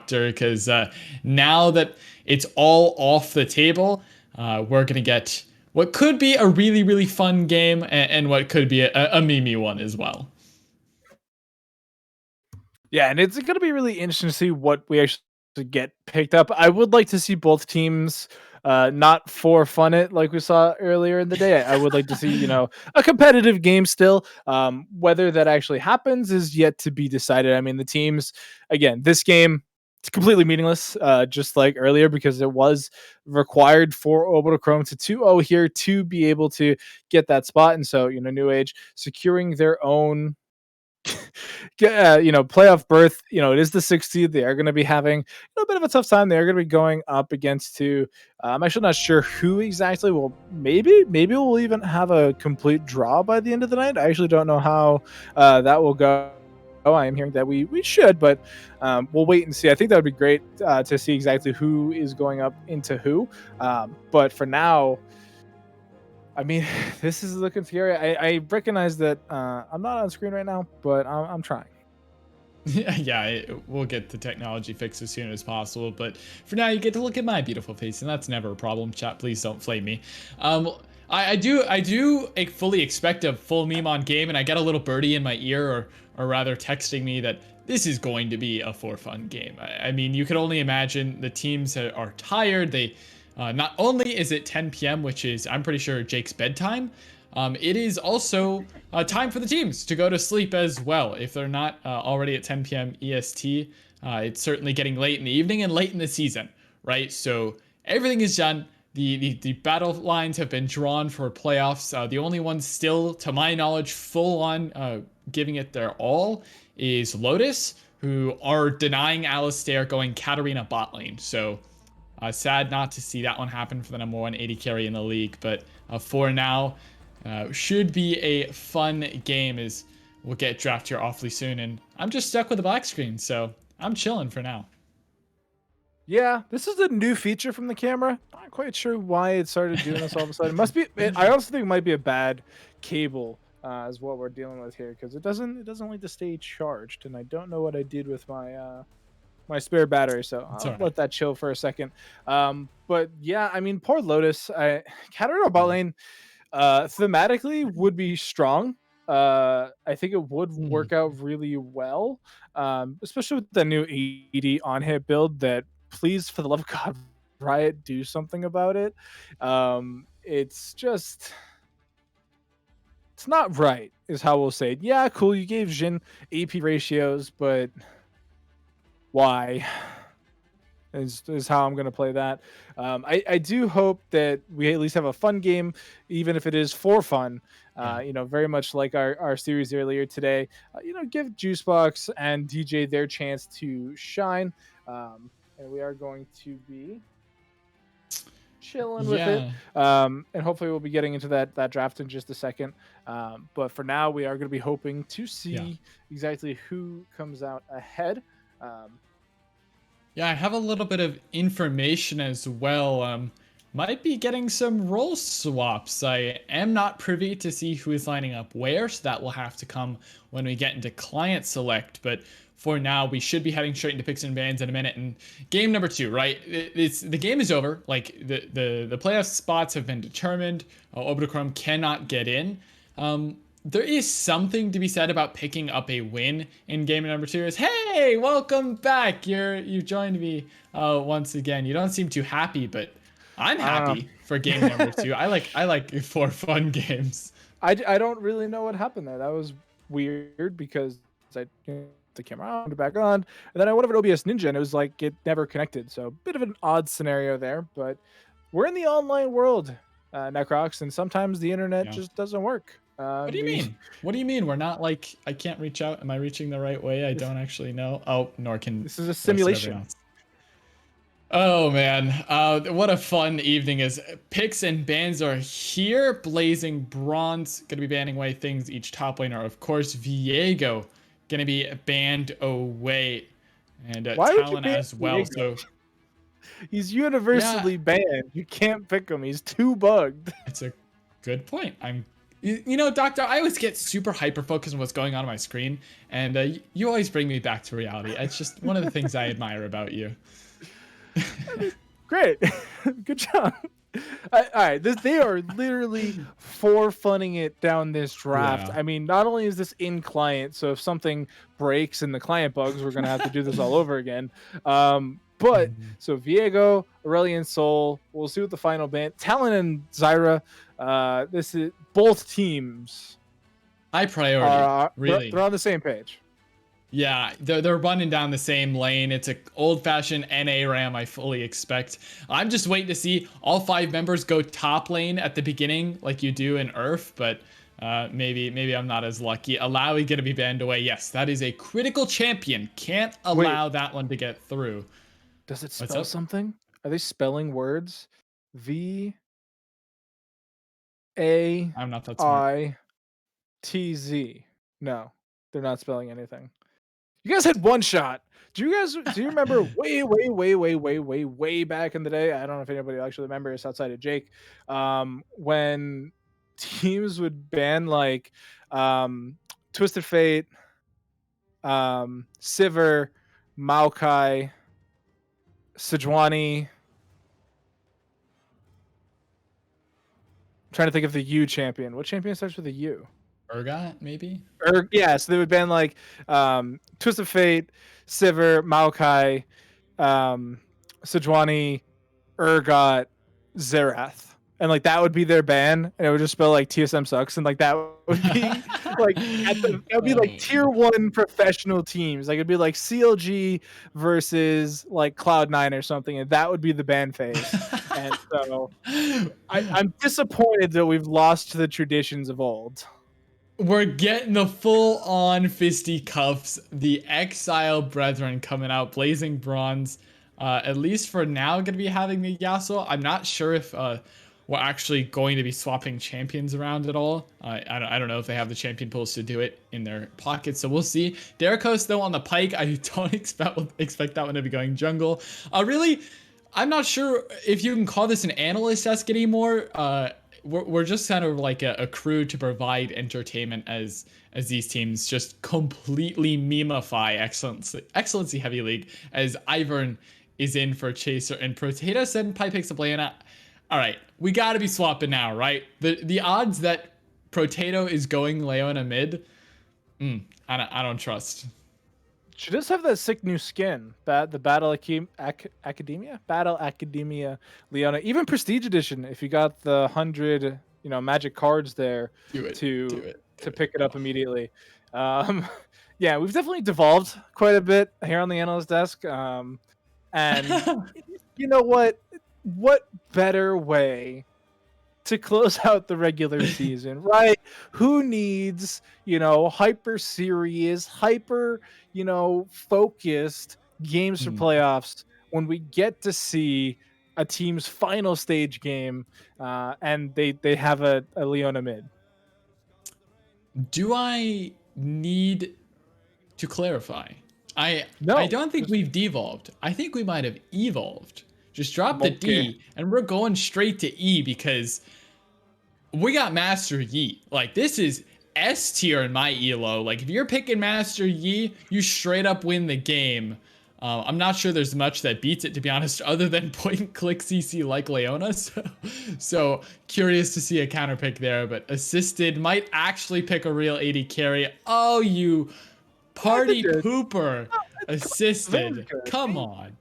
because now that it's all off the table, we're gonna get what could be a really really fun game and what could be a meme one as well. Yeah, and it's going to be really interesting to see what we actually get picked up. I would like to see both teams not for fun it like we saw earlier in the day. I would like to see, a competitive game still. Whether that actually happens is yet to be decided. I mean, the teams, again, this game, it's completely meaningless, just like earlier, because it was required for Orbital Chrome to 2-0 here to be able to get that spot. And so, New Age securing their own playoff berth. It is the 6th seed. They are going to be having a bit of a tough time. They are going to be going up against two. I'm actually not sure who exactly. Well, maybe we'll even have a complete draw by the end of the night. I actually don't know how that will go. I am hearing that we should, but we'll wait and see. I think that would be great to see exactly who is going up into who. But for now, I mean, this is looking scary. I recognize that I'm not on screen right now, but I'm trying. Yeah, we'll get the technology fixed as soon as possible. But for now, you get to look at my beautiful face, and that's never a problem. Chat, please don't flame me. I do fully expect a full meme on game, and I get a little birdie in my ear, or rather, texting me that this is going to be a for fun game. I mean, you can only imagine the teams that are tired. They not only is it 10 p.m., which is I'm pretty sure Jake's bedtime. It is also time for the teams to go to sleep as well. If they're not already at 10 p.m. EST, it's certainly getting late in the evening and late in the season, right? So everything is done. The battle lines have been drawn for playoffs. The only one still, to my knowledge, full on giving it their all is Lotus, who are denying Alistair going Katarina bot lane. So sad not to see that one happen for the number 180 carry in the league. But for now, should be a fun game as we'll get draft here awfully soon. And I'm just stuck with the black screen, so I'm chilling for now. Yeah, this is a new feature from the camera. Not quite sure why it started doing this all of a sudden. It must be. I also think it might be a bad cable, is what we're dealing with here, because it doesn't like to stay charged, and I don't know what I did with my spare battery, so It's I'll all right. let that chill for a second. But yeah, I mean, poor Lotus. Katarina bot lane thematically would be strong. I think it would Mm. work out really well, especially with the new ED on hit build. That, please, for the love of God, Riot, do something about it. It's just, it's not right, is how we'll say it. Yeah, cool. You gave Jin AP ratios, but why? Is how I'm going to play that. I do hope that we at least have a fun game, even if it is for fun. Yeah. Very much like our series earlier today. Give Juicebox and DJ their chance to shine. And we are going to be chilling with it. Yeah. And hopefully we'll be getting into that draft in just a second. But for now, we are going to be hoping to Yeah. see exactly who comes out ahead. Um, Yeah, I have a little bit of information as well. Might be getting some role swaps. I am not privy to see who is lining up where, so that will have to come when we get into client select. But for now, we should be heading straight into picks and bans in a minute. And game number 2, right? The game is over. Like the playoff spots have been determined. Obradicrum cannot get in. There is something to be said about picking up a win in game number 2. Is, hey, welcome back. You joined me once again. You don't seem too happy, but I'm I don't happy for game number 2. I like for fun games. I don't really know what happened there. That was weird because the camera on, back on, and then I went over to OBS Ninja and it was like it never connected. So a bit of an odd scenario there, but we're in the online world, Necrox, and sometimes the internet Yeah. just doesn't work. What do you mean? What do you mean? We're not like I can't reach out. Am I reaching the right way? I this, don't actually know. Oh, nor can this is a the rest of everyone simulation. else. Oh man, what a fun evening is. Picks and bans are here. Blazing Bronze gonna be banning away things. Each top laner, of course, Viego gonna be banned away, and Why would you Talon ban as well. Diego? So He's yeah, universally banned. You can't pick him. He's too bugged. it's a good point. I'm You know, Doctor, I always get super hyper focused on what's going on my screen, and you always bring me back to reality. It's just one of the things I admire about you. I mean, great, good job. All right, they are literally for funning it down this draft. Yeah. I mean, not only is this in client, so if something breaks and the client bugs, we're gonna have to do this all over again. But Mhm. so Viego, Aurelion Sol, we'll see what the final ban. Talon and Zyra. This is both teams High priority, are really. they're on the same page. Yeah, they're running down the same lane. It's a old-fashioned NA ram, I fully expect. I'm just waiting to see all 5 members go top lane at the beginning, like you do in Earth, but maybe I'm not as lucky. Alawi gonna be banned away. Yes, that is a critical champion. Can't Wait, allow that one to get through. does it What's spell up? something? Are they spelling words? V I'm not that smart. A I TZ. No, they're not spelling anything. You guys had one shot. Do you remember way back in the day? I don't know if anybody actually remembers outside of Jake, when teams would ban like Twisted Fate, Sivir, Maokai, Sejuani. I'm trying to think of the U champion. What champion starts with a U? Urgot, maybe? Or yes, they would ban like Twist of Fate, Sivir, Maokai, um, Sejuani, Urgot, Zerath. And like that would be their ban, and it would just spell like TSM sucks, and like that would be like that would be like Oh. tier 1 professional teams. Like it'd be like CLG versus like Cloud9 or something, and that would be the ban phase. And so I'm disappointed that we've lost the traditions of old. We're getting the full-on fisticuffs. The Exile Brethren coming out, blazing bronze. At least for now, going to be having the Yasuo. I'm not sure if we're actually going to be swapping champions around at all. I don't know if they have the champion pools to do it in their pockets, so we'll see. Derrico's though on the Pike. I don't expect that one to be going jungle. Really, I'm not sure if you can call this an analyst desk anymore. We're just kind of like a crew to provide entertainment as these teams just completely memify excellency heavy league as Ivern is in for Chaser and Potato said and Pie picks up Leona. All right, we got to be swapping now, right? The odds that Potato is going Leona mid, I don't trust. She does have that sick new skin. The Battle Academia Leona, even Prestige Edition. If you got the 100, magic cards there Do it, do to it, do to it. pick it up Oh. immediately. Yeah, we've definitely devolved quite a bit here on the analyst desk. And you know what? What better way to close out the regular season, right? Who needs, hyper serious, hyper, focused games for Hmm. playoffs when we get to see a team's final stage game, and they have a Leona mid? Do I need to clarify? I No, don't think just we've devolved. I think we might have evolved. Just drop the okay. D and we're going straight to E because we got Master Yi. Like this is S tier in my elo. Like if you're picking Master Yi, you straight up win the game. I'm not sure there's much that beats it, to be honest, other than point and click CC like Leona. So curious to see a counter pick there, but assisted might actually pick a real AD carry. Oh, you That's a party good. pooper. No, it's very Assisted. good. Come on.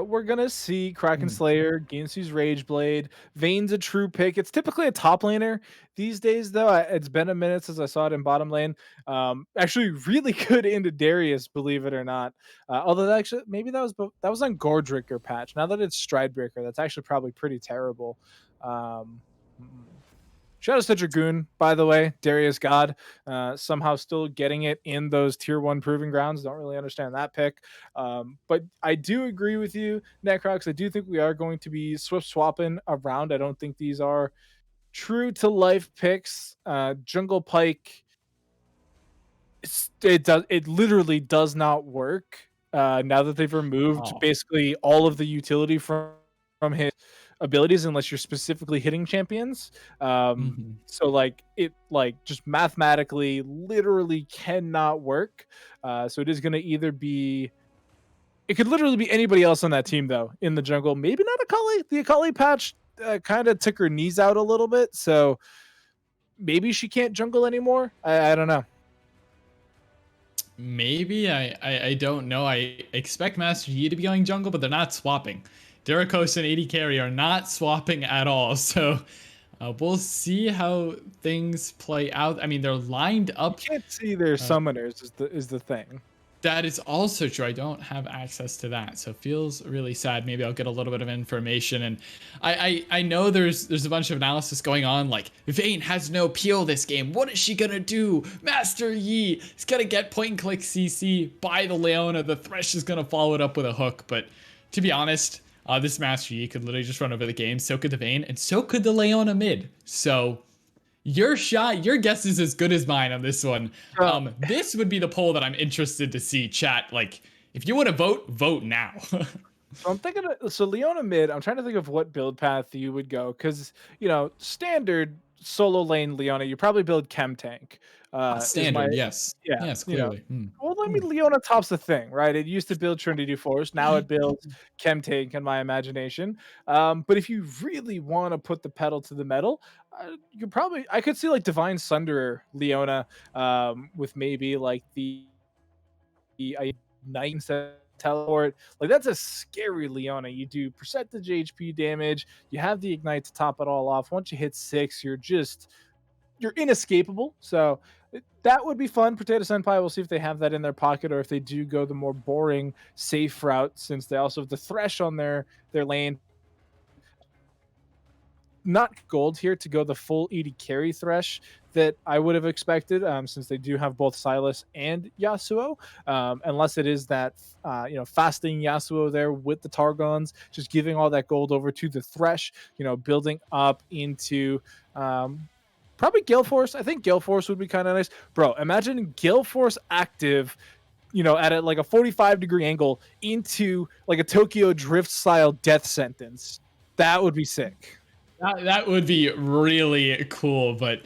We're gonna see Kraken Hmm. Slayer, Ginsu's Rageblade, Vayne's a true pick. It's typically a top laner these days, though. It's been a minute since I saw it in bottom lane. Actually, really good into Darius, believe it or not. Although actually, maybe that was on Gordricker patch. Now that it's Stridebreaker, that's actually probably pretty terrible. Um, mm. Shout out to Dragoon, by the way. Darius God, somehow still getting it in those tier 1 proving grounds. Don't really understand that pick. But I do agree with you, Necrox. I do think we are going to be swift swapping around. I don't think these are true to life picks. Jungle Pike, it literally does not work now that they've removed Oh. basically all of the utility from his abilities unless you're specifically hitting champions. Mhm. So like it like just mathematically literally cannot work. So it is going to either be it could literally be anybody else on that team though in the jungle. Maybe not Akali. The Akali patch kind of took her knees out a little bit, so maybe she can't jungle anymore. I don't know. Maybe I don't know. I expect Master Yi to be going jungle, but they're not swapping. Derikos and AD carry are not swapping at all. So we'll see how things play out. I mean, they're lined You up. can't see their Uh, summoners is the thing. that is also true. I don't have access to that, so it feels really sad. Maybe I'll get a little bit of information. And I know there's a bunch of analysis going on. Like Vayne has no peel this game. What is she gonna do? Master Yi is gonna get point and click CC by the Leona. The Thresh is gonna follow it up with a hook. But to be honest, this Master Yi could literally just run over the game. So could the Vayne, and so could the Leona mid. So your guess is as good as mine on this one. Bro, This would be the poll that I'm interested to see. Chat, like, if you want to vote, vote now. so I'm thinking so Leona mid, I'm trying to think of what build path you would go cuz standard solo lane Leona, you probably build chem tank. Is my Standard, yes, yeah, yes, clearly. Hmm. well, I Hmm. mean, Leona top's the thing, right? It used to build Trinity Force. Now it builds Chem Tank in my imagination. But if you really want to put the pedal to the metal, I could see like Divine Sunderer Leona with maybe like the Night instead of teleport. Like that's a scary Leona. You do percentage HP damage. You have the ignite to top it all off. Once you hit 6, you're inescapable. So that would be fun. Potato Senpai, we'll see if they have that in their pocket or if they do go the more boring, safe route since they also have the Thresh on their lane. Not gold here to go the full ED carry Thresh that I would have expected, since they do have both Silas and Yasuo, unless it is that fasting Yasuo there with the Targons, just giving all that gold over to the Thresh, building up into probably Gale Force. I think Gale Force would be kind of nice. Bro, imagine Gale Force active, at like a 45-degree angle into like a Tokyo Drift style death sentence. That would be sick. That would be really cool, but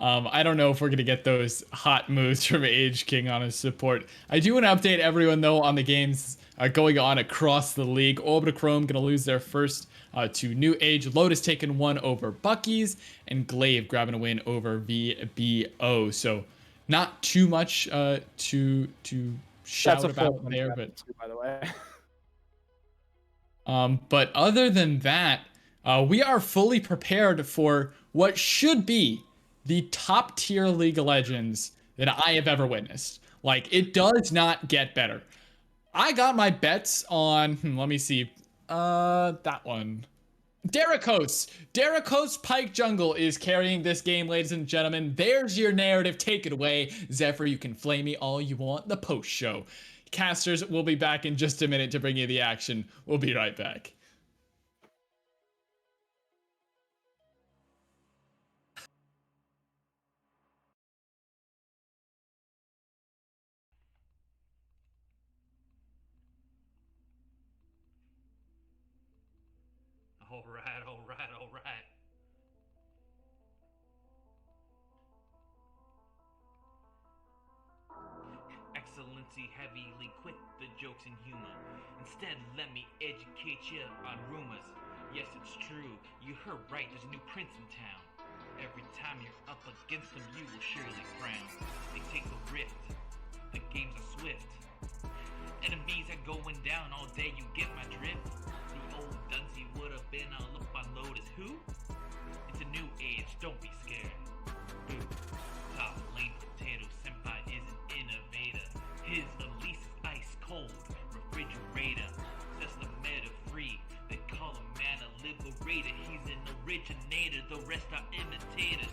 I don't know if we're gonna get those hot moves from Age King on his support. I do want to update everyone though on the games going on across the league. Orbitachrome gonna lose their first to New Age. Lotus taking one over Bucky's, and Glaive grabbing a win over VBO. So not too much to shout about there, but too, by the way. But other than that, we are fully prepared for what should be the top tier League of Legends that I have ever witnessed. Like, it does not get better. I got my bets on, let me see, that one. Derikos Pike Jungle is carrying this game, ladies and gentlemen. There's your narrative. Take it away. Zephyr, you can flame me all you want in the post show. Casters, we'll be back in just a minute to bring you the action. We'll be right back. All right, all right, all right. Excellency heavily quit the jokes and humor. Instead, let me educate you on rumors. Yes, it's true. You heard right, there's a new prince in town. Every time you're up against him, you will surely frown. They take a rift. The games are swift. Enemies are going down all day, you get my drift? The old Dunsey would have been all up on Lotus. Who? It's a new age, don't be scared. Boo. Top lane Potato Senpai is an innovator. His Elise is ice cold, refrigerator. Sets the meta free. They call him man a liberator. He's an originator, the rest are imitators.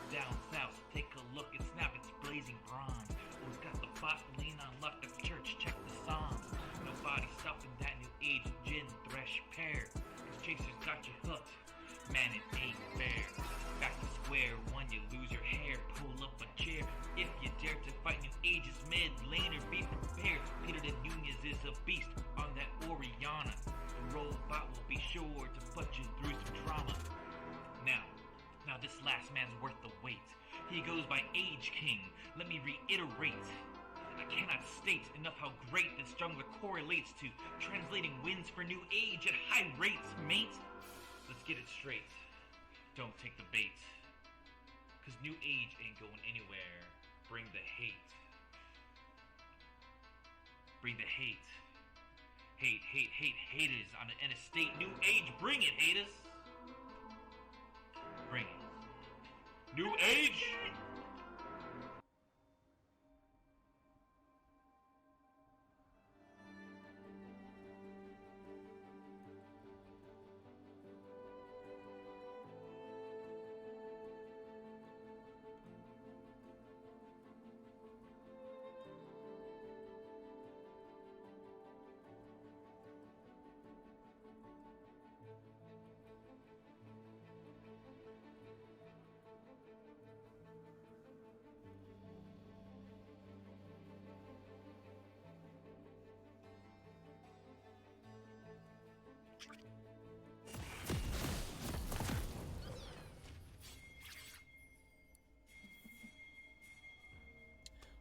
Down south, take a look at Snap, it's blazing bronze. We've got the bot lane on lock, the church, check the songs. Nobody stopping that new age Jin Thresh pair. Cause chasers got you hooked, man it ain't fair. Back to square one, you lose your hair, pull up a chair. If you dare to fight new ages mid laner, be prepared. Peter de Nunez is a beast on that Oriana. The robot will be sure to put you through some this last man's worth the wait. He goes by Age King. Let me reiterate. I cannot state enough how great this jungler correlates to translating wins for New Age at high rates, mate. Let's get it straight. Don't take the bait. Cause New Age ain't going anywhere. Bring the hate. Bring the hate. Hate, haters on an estate. New Age, bring it, haters. Bring it. New Age!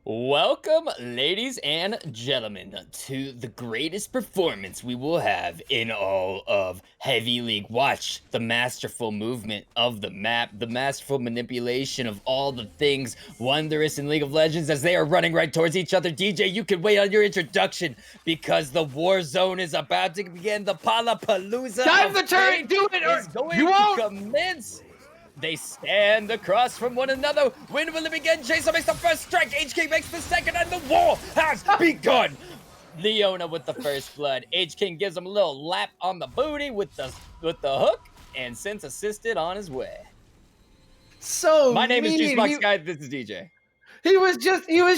Welcome, ladies and gentlemen, to the greatest performance we will have in all of Heavy League. Watch the masterful movement of the map, the masterful manipulation of all the things wondrous in League of Legends as they are running right towards each other. DJ, you can wait on your introduction because the war zone is about to begin. The Palapalooza Dive the turret, do it, or is going you to won't. commence. They stand across from one another. When will it begin? Jason makes the first strike. HK makes the second, and the war has begun. Leona with the first blood. H King gives him a little lap on the booty with the hook, and sends assisted on his way. So My name is mean. Juicebox Guy. This is DJ. He was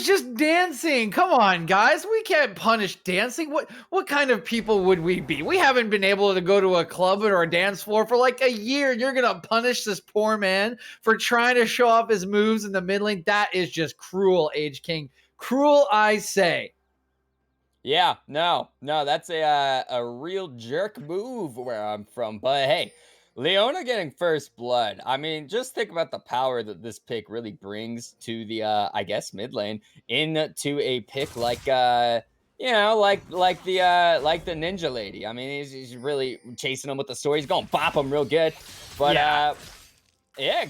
just dancing. Come on, guys. We can't punish dancing. What kind of people would we be? We haven't been able to go to a club or a dance floor for like a year. You're gonna punish this poor man for trying to show off his moves in the mid lane? That is just cruel, Age King. Cruel, I say. Yeah, no, that's a real jerk move where I'm from. But hey, Leona getting first blood. I mean, just think about the power that this pick really brings to the, I guess, mid lane into a pick like, you know, like the ninja lady. I mean, he's really chasing him with the sword. He's going to bop him real good. But, yeah,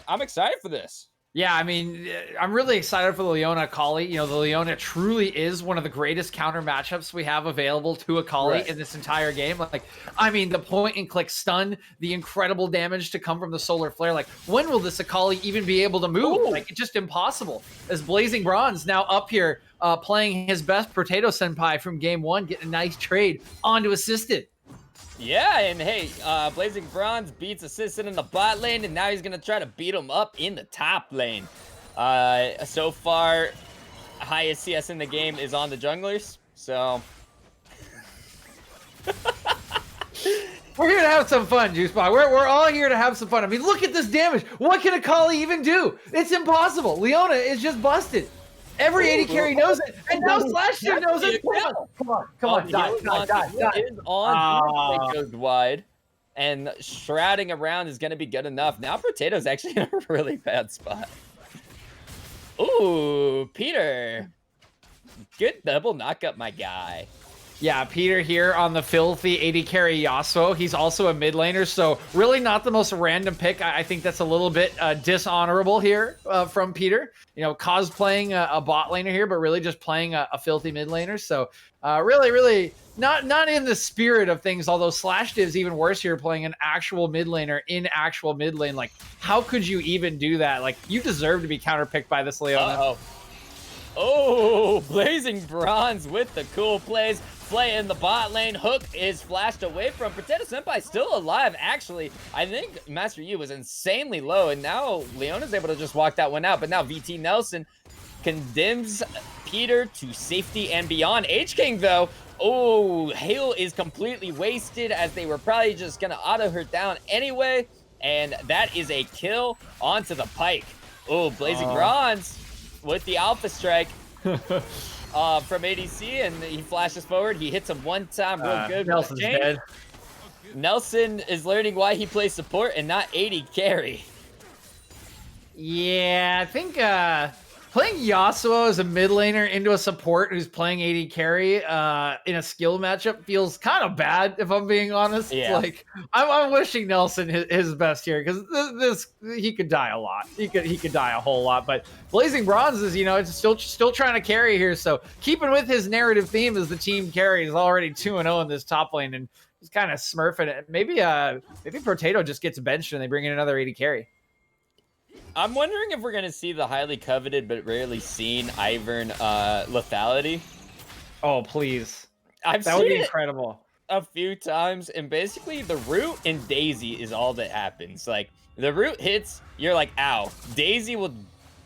I'm excited for this. Yeah, I mean, I'm really excited for the Leona Akali. You know, the Leona truly is one of the greatest counter matchups we have available to Akali in this entire game. Like, I mean, the point and click stun, the incredible damage to come from the solar flare. Like, when will this Akali even be able to move? Ooh. Like, it's just impossible. As Blazing Bronze now up here playing his best Potato Senpai from game one, getting a nice trade onto assisted. Yeah, and hey, Blazing Bronze beats Assistant in the bot lane, and now he's going to try to beat him up in the top lane. So far, highest CS in the game is on the junglers, so... We're here to have some fun, Juicebox. We're all here to have some fun. I mean, look at this damage. What can Akali even do? It's impossible. Leona is just busted. Every AD carry knows it, and now Slashster knows it. Come on, die. Is on, it goes wide, and shrouding around is going to be good enough. Now Potato's actually in a really bad spot. Ooh, Peter. Good double knockup, my guy. Yeah, Peter here on the filthy AD carry Yasuo. He's also a mid laner, so really not the most random pick. I think that's a little bit dishonorable here from Peter. You know, cosplaying a bot laner here, but really just playing a filthy mid laner. So really not in the spirit of things, although Slash is even worse here, playing an actual mid laner in actual mid lane. Like, how could you even do that? Like, you deserve to be counterpicked by this Leona. Oh, Blazing Bronze with the cool plays. Play in the bot lane. Hook is flashed away from Potato Senpai, still alive. Actually, I think Master Yi was insanely low, and now Leona's able to just walk that one out. But now VT Nelson condemns Peter to safety and beyond. H-King, though, oh, Hail is completely wasted as they were probably just going to auto her down anyway. And that is a kill onto the Pike. Oh, Blazing Bronze with the Alpha Strike. From ADC, and he flashes forward. He hits him one time real good. Nelson's dead. Nelson is learning why he plays support and not AD carry. Yeah, I think playing Yasuo as a mid laner into a support who's playing AD carry in a skill matchup feels kind of bad, if I'm being honest. Yeah. Like I'm wishing Nelson his best here because this he could die a lot. He could die a whole lot. But Blazing Bronze is it's still trying to carry here. So keeping with his narrative theme as the team carry is already 2-0 in this top lane and he's kind of smurfing it. Maybe Potato just gets benched and they bring in another AD carry. I'm wondering if we're going to see the highly coveted but rarely seen Ivern lethality. Oh, please. That would be incredible. A few times, and basically the root and Daisy is all that happens. Like, the root hits, you're like, ow. Daisy will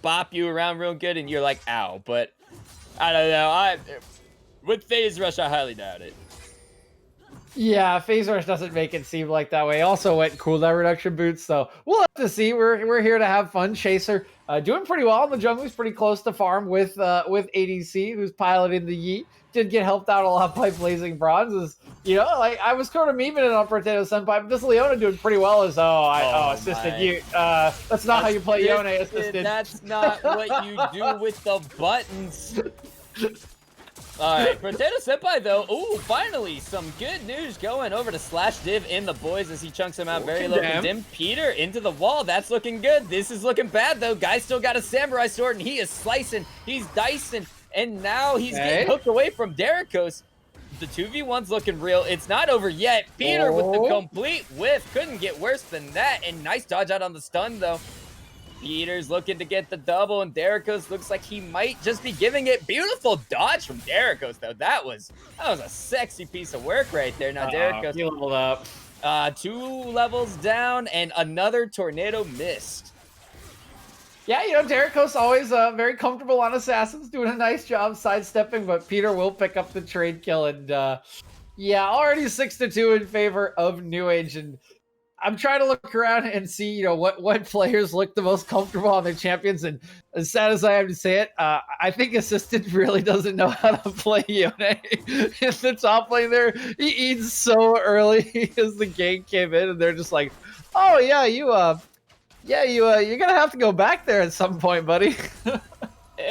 bop you around real good, and you're like, ow. But, I don't know. With Phase Rush, I highly doubt it. Yeah, Phase Rush doesn't make it seem like that way. Also went cooldown reduction boots, so we'll have to see. We're here to have fun. Chaser doing pretty well in the jungle. He's pretty close to farm with ADC, who's piloting the Yeet. Did get helped out a lot by Blazing Bronze. Like I was kind of memeing it on Potato Senpai, but this Leona doing pretty well as assisted you. That's not how you play Yone assisted. That's not what you do with the buttons. All right, Potato Senpai though. Ooh, finally some good news going over to Slash Div in the boys as he chunks him out very low. Condemn Peter into the wall. That's looking good. This is looking bad though. Guy still got a samurai sword and he is slicing. He's dicing, and now he's getting hooked away from Derricos. The 2v1's looking real. It's not over yet. Peter with the complete whiff. Couldn't get worse than that. And nice dodge out on the stun though. Peter's looking to get the double, and Derricos looks like he might just be giving it. Beautiful dodge from Derricos, though. That was a sexy piece of work right there. Now Derricos he leveled up. 2 levels down, and another tornado missed. Yeah, Derricos always very comfortable on assassins, doing a nice job sidestepping, but Peter will pick up the trade kill, and already 6-2 in favor of New Age, and I'm trying to look around and see, what players look the most comfortable on their champions. And as sad as I am to say it, I think Assistant really doesn't know how to play Yone in the top lane there. He eats so early as the gank came in, and they're just like, "Oh yeah, you're gonna have to go back there at some point, buddy."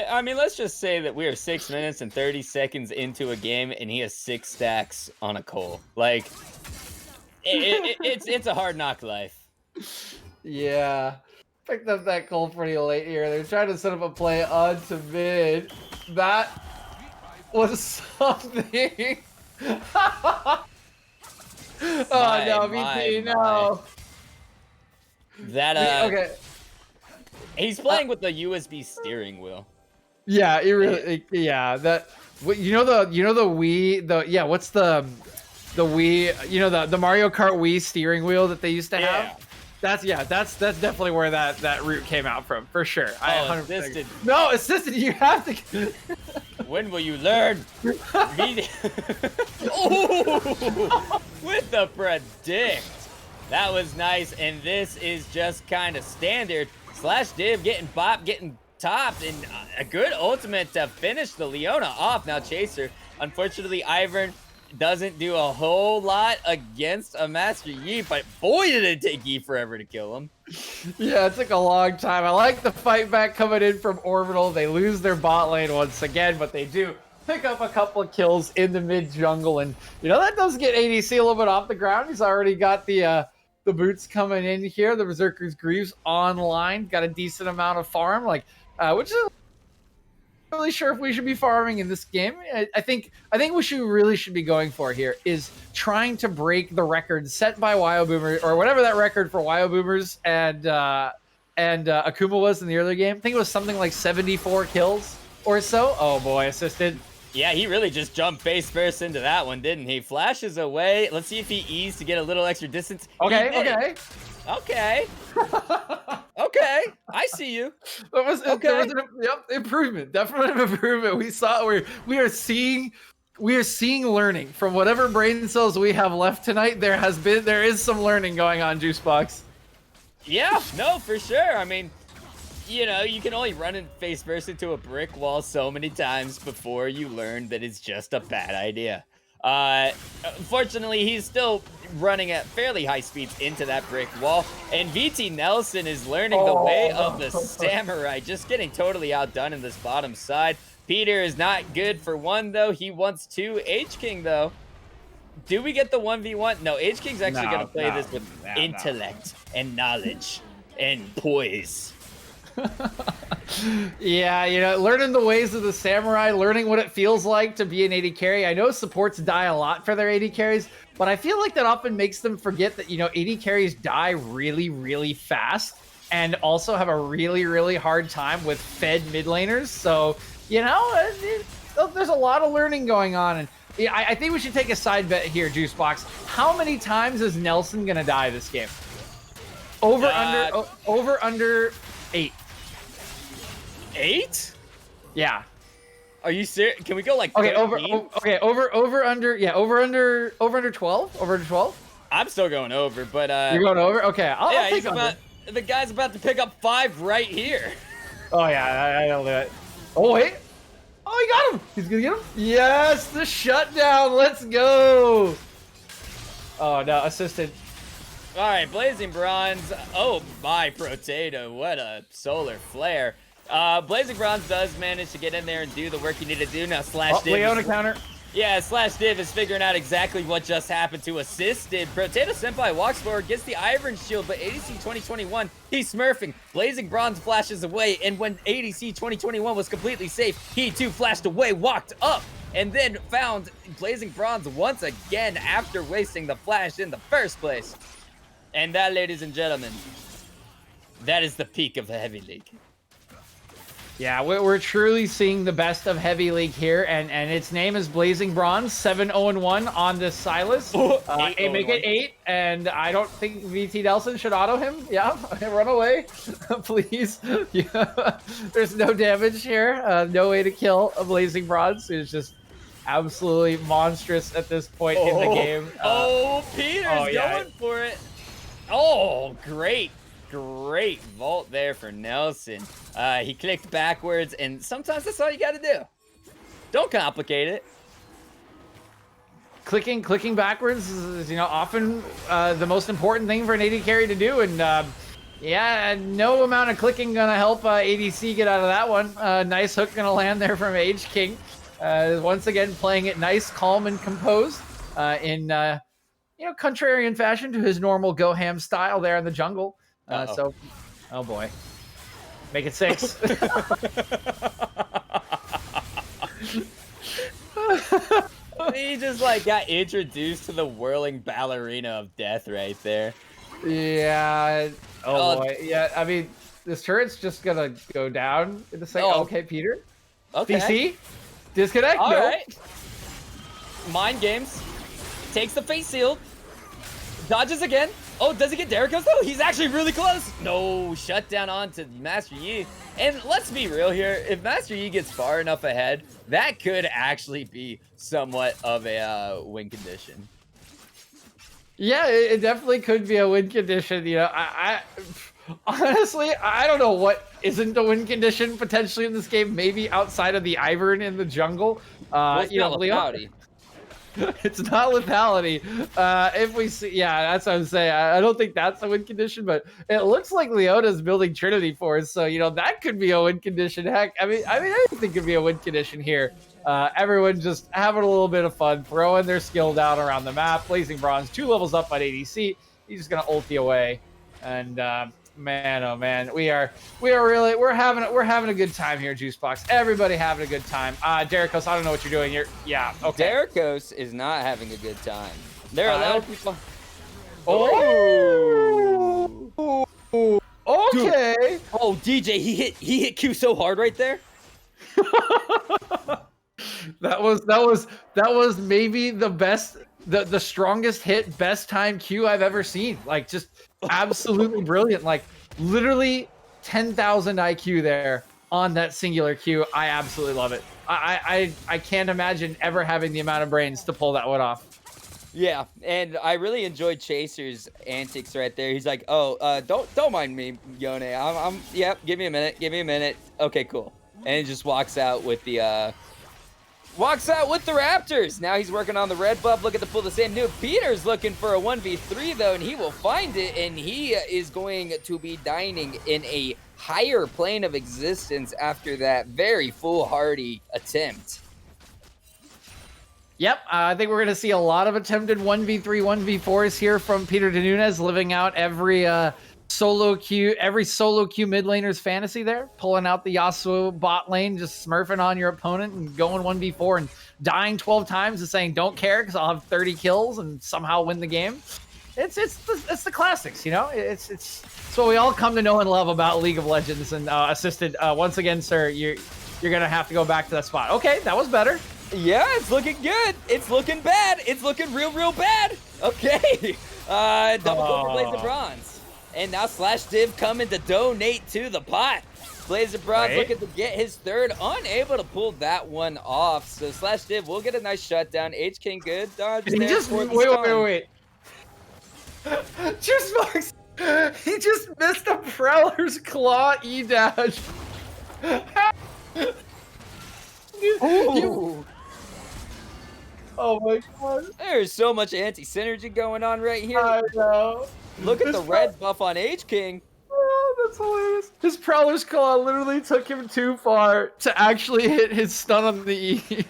I mean, let's just say that we are 6 minutes and 30 seconds into a game, and he has 6 stacks on a coal. Like. It's a hard knock life. Yeah. Picked up that goal pretty late here. They're trying to set up a play onto mid. That was something. Oh no, VP, no. That okay. He's playing with the USB steering wheel. Yeah, it really that what's the Wii, the Mario Kart Wii steering wheel that they used to have. That's definitely where that route came out from, for sure. Assisted. No, assisted. You have to. When will you learn? Oh, with the predict. That was nice, and this is just kind of standard. Slash Div getting bopped, getting topped, and a good ultimate to finish the Leona off. Now Chaser, unfortunately, Ivern doesn't do a whole lot against a Master Yi, but boy did it take Yi forever to kill him. Yeah, it took a long time. I like the fight back coming in from Orbital. They lose their bot lane once again, but they do pick up a couple of kills in the mid jungle, and that does get ADC a little bit off the ground. He's already got the boots coming in here. The Berserker's Greaves online, got a decent amount of farm, which is really sure if we should be farming in this game. I think what you really should be going for here is trying to break the record set by WyoBoomers, or whatever that record for WyoBoomers and Akuma was in the earlier game. I think it was something like 74 kills or so. Oh boy, assisted. Yeah, he really just jumped face first into that one, didn't he? Flashes away. Let's see if he eased to get a little extra distance. Okay. Okay, I see you. That was okay. Improvement, definite improvement. We are seeing learning from whatever brain cells we have left tonight. There is some learning going on, Juicebox. Yeah, no, for sure. I mean, you can only run and face first into a brick wall so many times before you learn that it's just a bad idea. Unfortunately, he's still running at fairly high speeds into that brick wall. And VT Nelson is learning the way of the samurai, just getting totally outdone in this bottom side. Peter is not good for 1, though. He wants 2. H-King, though. Do we get the 1v1? No, H-King's actually going to play this with intellect and knowledge and poise. Yeah, you know, learning the ways of the samurai, learning what it feels like to be an AD carry. I know supports die a lot for their AD carries, but I feel like that often makes them forget that, you know, AD carries die really, really fast and also have a really, really hard time with fed mid laners. So, you know, there's a lot of learning going on. And I think we should take a side bet here, Juicebox. How many times is Nelson going to die this game? Over, under 8. 8? Yeah. Are you serious? Can we go like okay? 13? Over under 12. Over under 12. I'm still going over, but you're going over. Okay, I'll take under. The guy's about to pick up 5 right here. Oh yeah, I know that. Oh wait. Oh, he got him. He's gonna get him. Yes, the shutdown. Let's go. Oh no, assisted. All right, Blazing Bronze. Oh my potato! What a solar flare. Blazing Bronze does manage to get in there and do the work you need to do. Now Slash Div. Leona counter. Yeah, Slash Div is figuring out exactly what just happened to assisted. Potato Senpai walks forward, gets the Iron Shield, but ADC 2021, he's smurfing. Blazing Bronze flashes away, and when ADC 2021 was completely safe, he too flashed away, walked up, and then found Blazing Bronze once again after wasting the flash in the first place. And that, ladies and gentlemen, that is the peak of the Heavy League. Yeah, we're truly seeing the best of Heavy League here, and its name is Blazing Bronze, 7-0-1 on this Silas. Make it 8, and I don't think VT Nelson should auto him. Yeah, run away, please. Yeah. There's no damage here, no way to kill a Blazing Bronze. It's just absolutely monstrous at this point in the game. Peter's going for it. Oh, great vault there for Nelson. He clicked backwards, and sometimes that's all you gotta do. Don't complicate it. Clicking backwards is, you know, often the most important thing for an AD carry to do, and yeah, no amount of clicking gonna help ADC get out of that one. Nice hook gonna land there from H-King. Once again, playing it nice, calm, and composed in you know, contrarian fashion to his normal go ham style there in the jungle. So, oh boy, make it 6. He just like got introduced to the whirling ballerina of death right there. Yeah. Oh boy. Yeah. I mean, this turret's just gonna go down in a second. Okay, Peter. Okay. DC. Disconnect. All right. Mind games. Takes the face shield. Dodges again. Oh, does he get Derrickos though? He's actually really close. No, shutdown onto Master Yi. And let's be real here. If Master Yi gets far enough ahead, that could actually be somewhat of a win condition. Yeah, it definitely could be a win condition. You know, I honestly, I don't know what isn't a win condition potentially in this game. Maybe outside of the Ivern in the jungle. You know, Leon. It's not lethality. If we see, yeah, that's what I'm saying. I don't think that's a win condition, but it looks like Leona's building Trinity Force, so you know that could be a win condition. Heck, I mean, anything could be a win condition here. Everyone just having a little bit of fun, throwing their skill down around the map. Blazing Bronze, 2 levels up at ADC. He's just gonna ulti away, and man, oh man, we're having a good time here, Juicebox. Everybody having a good time. Derrickos, I don't know what you're doing here. Yeah, okay. Derrickos is not having a good time. There are a lot of people. Oh. Okay. Dude. Oh, DJ, he hit Q so hard right there. that was maybe the best, the strongest hit, best time Q I've ever seen. Like, just absolutely brilliant. Like, literally 10,000 IQ there on that singular Q. I absolutely love it. I can't imagine ever having the amount of brains to pull that one off. Yeah, and I really enjoyed Chaser's antics right there. He's like, "Oh, don't mind me, Yone. Yep. Give me a minute. Okay, cool." And he just walks out with the walks out with the Raptors. Now he's working on the red buff, looking to pull the same nuke. Peter's looking for a 1v3 though, and he will find it, and he is going to be dining in a higher plane of existence after that very foolhardy attempt. Yep, I think we're going to see a lot of attempted 1v3, 1v4s here from Peter DeNunez, living out every solo queue mid laner's fantasy there, pulling out the Yasuo bot lane, just smurfing on your opponent and going 1v4 and dying 12 times and saying, don't care because I'll have 30 kills and somehow win the game. It's the classics, you know? It's what we all come to know and love about League of Legends. And Assisted, once again, sir, you're going to have to go back to that spot. Okay, that was better. Yeah, it's looking good. It's looking bad. It's looking real bad. Okay. Double kill for Blaze of Bronze. And now Slash Div coming to donate to the pot. Blaze of Bronze looking to get his third. Unable to pull that one off. So Slash Div will get a nice shutdown. H-King good. Dodge He there just for the wait. Just Fox. He just missed a Prowler's Claw E-dash. Ooh. Oh my god. There's so much anti-synergy going on right here. I know. Look at the red buff on H-King. Oh, that's hilarious. His Prowler's Claw literally took him too far to actually hit his stun on the E.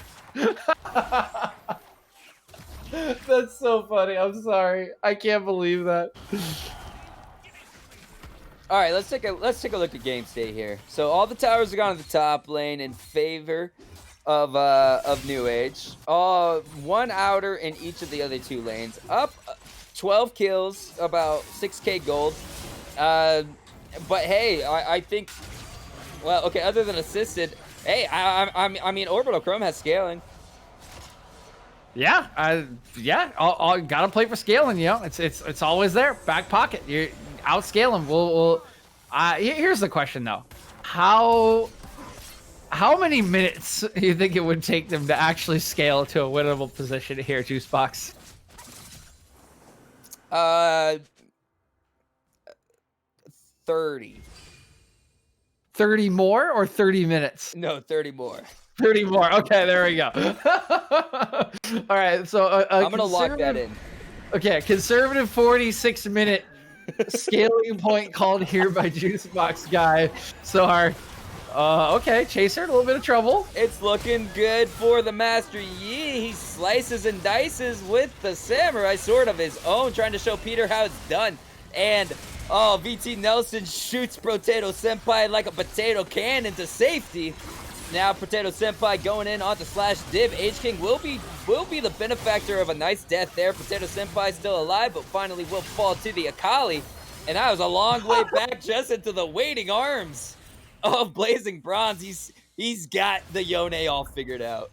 That's so funny. I'm sorry. I can't believe that. All right, let's take a look at game state here. So all the towers are gone to the top lane in favor of New Age. One outer in each of the other two lanes. Up 12 kills, about 6k gold. But hey, I think, well, okay, other than assisted, hey, I mean Orbital Chrome has scaling. Yeah, I'll gotta play for scaling. You know, it's always there, back pocket. You outscale him. Here's the question though: how many minutes do you think it would take them to actually scale to a winnable position here, Juicebox? 30. 30 more or 30 minutes? No, 30 more. 30 more. Okay, there we go. All right, so I'm gonna lock that in. Okay, conservative 46-minute scaling point called here by Juicebox guy. So okay, Chaser, a little bit of trouble. It's looking good for the Master Yi. He slices and dices with the Samurai Sword of his own, trying to show Peter how it's done. And VT Nelson shoots Potato Senpai like a potato can into safety. Now Potato Senpai going in onto Slash Div. H-King will be the benefactor of a nice death there. Potato Senpai still alive, but finally will fall to the Akali. And that was a long way back just into the waiting arms of Blazing Bronze. He's got the Yone all figured out.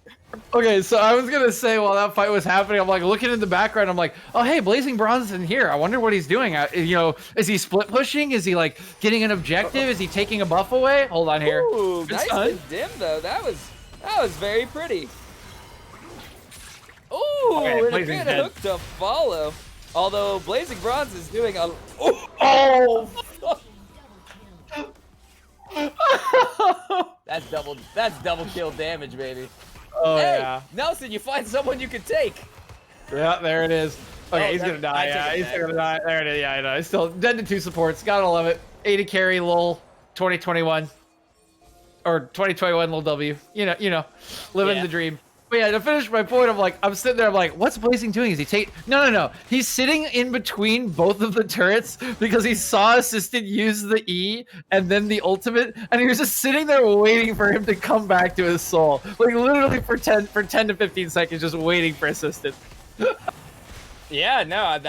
Okay, so I was gonna say while that fight was happening, I'm like looking in the background. I'm like, oh hey, Blazing Bronze is in here. I wonder what he's doing. You know, is he split pushing? Is he like getting an objective? Is he taking a buff away? Hold on here. Ooh, nice dim though. That was very pretty. Ooh, Okay, and a good dead. hook to follow. Although Blazing Bronze is doing a That's double kill damage, baby. Oh Hey, yeah. Nelson, you find someone you can take. Yeah, there it is. Okay, Oh, he's gonna die. I Yeah, take it he's back. gonna die. There it is. Yeah, I know. He's still dead to 2 supports. Gotta love it. 80 carry, lol. 2021 or 2021 lol W. You know, living Yeah. the dream. But yeah, to finish my point, I'm sitting there. I'm like, what's Blazing doing? Is he take? No. He's sitting in between both of the turrets because he saw Assisted use the E and then the ultimate, and he was just sitting there waiting for him to come back to his soul, like literally for 10 to 15 seconds, just waiting for Assisted. Yeah, no,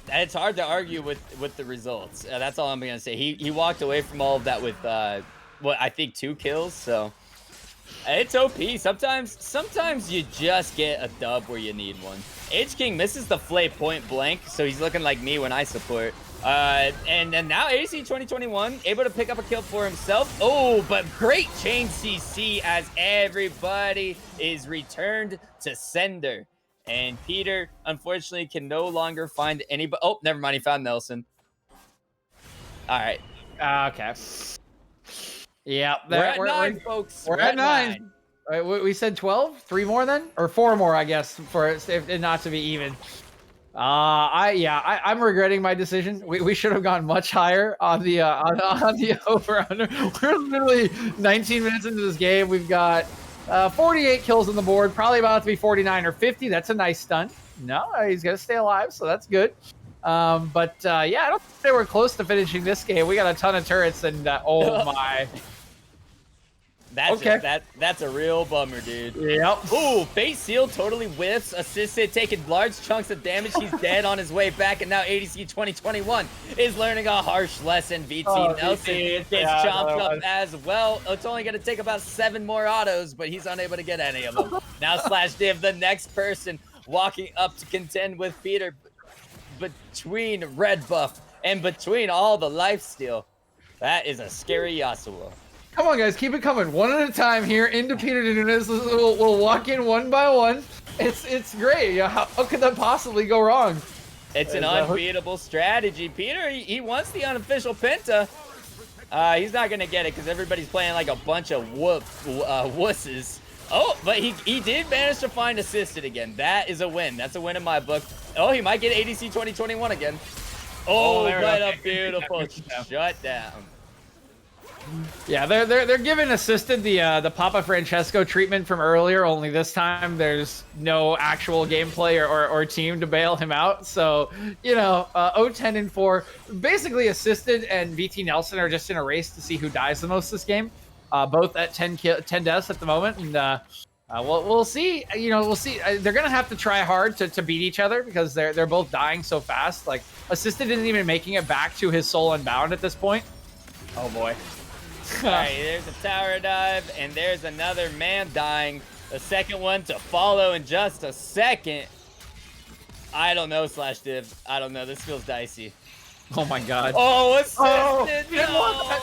it's hard to argue with the results. That's all I'm gonna say. He walked away from all of that with what I think 2 kills. So it's OP. Sometimes you just get a dub where you need one. H-King misses the flay point blank, so he's looking like me when I support. And now AC 2021 able to pick up a kill for himself. Oh, but great chain CC as everybody is returned to sender. And Peter, unfortunately, can no longer find anybody. Oh, never mind. He found Nelson. All right. Okay. Yeah, We're at 9, folks. We're at 9. All right, we said 12. 3 more then, or 4 more, I guess, for it not to be even. I'm regretting my decision. We should have gone much higher on the on the over under. We're literally 19 minutes into this game. We've got 48 kills on the board, probably about to be 49 or 50. That's a nice stun. No, he's gonna stay alive, so that's good. I don't think they were close to finishing this game. We got a ton of turrets, and oh my. That's a real bummer, dude. Yep. Ooh, Fate Seal totally whiffs, assisted, taking large chunks of damage. He's dead on his way back, and now ADC 2021 is learning a harsh lesson. VT Nelson gets chomped up as well. It's only going to take about 7 more autos, but he's unable to get any of them. Now Slash Div, the next person walking up to contend with Peter between red buff and between all the lifesteal. That is a scary Yasuo. Come on, guys, keep it coming. One at a time here into Peter Nunes. We'll walk in one by one. It's great. Yeah, how could that possibly go wrong? It's an unbeatable strategy. Peter, he wants the unofficial Penta. He's not going to get it because everybody's playing like a bunch of wusses. Oh, but he did manage to find assisted again. That is a win. That's a win in my book. Oh, he might get ADC 2021 again. Oh, what a beautiful shutdown. Yeah, they're giving assisted the Papa Francesco treatment from earlier. Only this time there's no actual gameplay or team to bail him out. So 0-10 and 4, basically assisted and VT Nelson are just in a race to see who dies the most this game. Both at 10 deaths at the moment, and we'll see. We'll see. They're gonna have to try hard to beat each other because they're both dying so fast. Like assisted isn't even making it back to his soul unbound at this point. Oh boy. All right, there's a tower dive, and there's another man dying. The second one to follow in just a second. I don't know, Slash Div. I don't know. This feels dicey. Oh my god. Oh, assisted! No!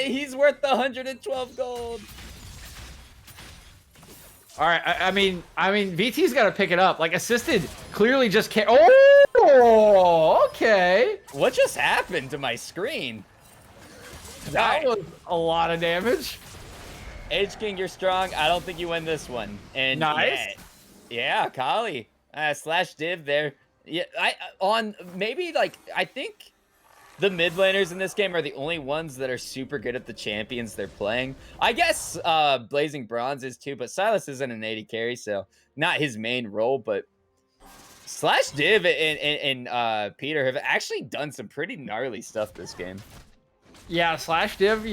He's worth the 112 gold. All right, I mean, VT's got to pick it up. Like assisted, clearly just can't. Oh, okay. What just happened to my screen? That was a lot of damage. Edge King, you're strong. I don't think you win this one. And nice. Yeah, Kali. Slash Div there. Yeah, I think the mid laners in this game are the only ones that are super good at the champions they're playing. I guess Blazing Bronze is too, but Silas isn't an 80 carry, so not his main role, but Slash Div and Peter have actually done some pretty gnarly stuff this game. Yeah, Slash Div,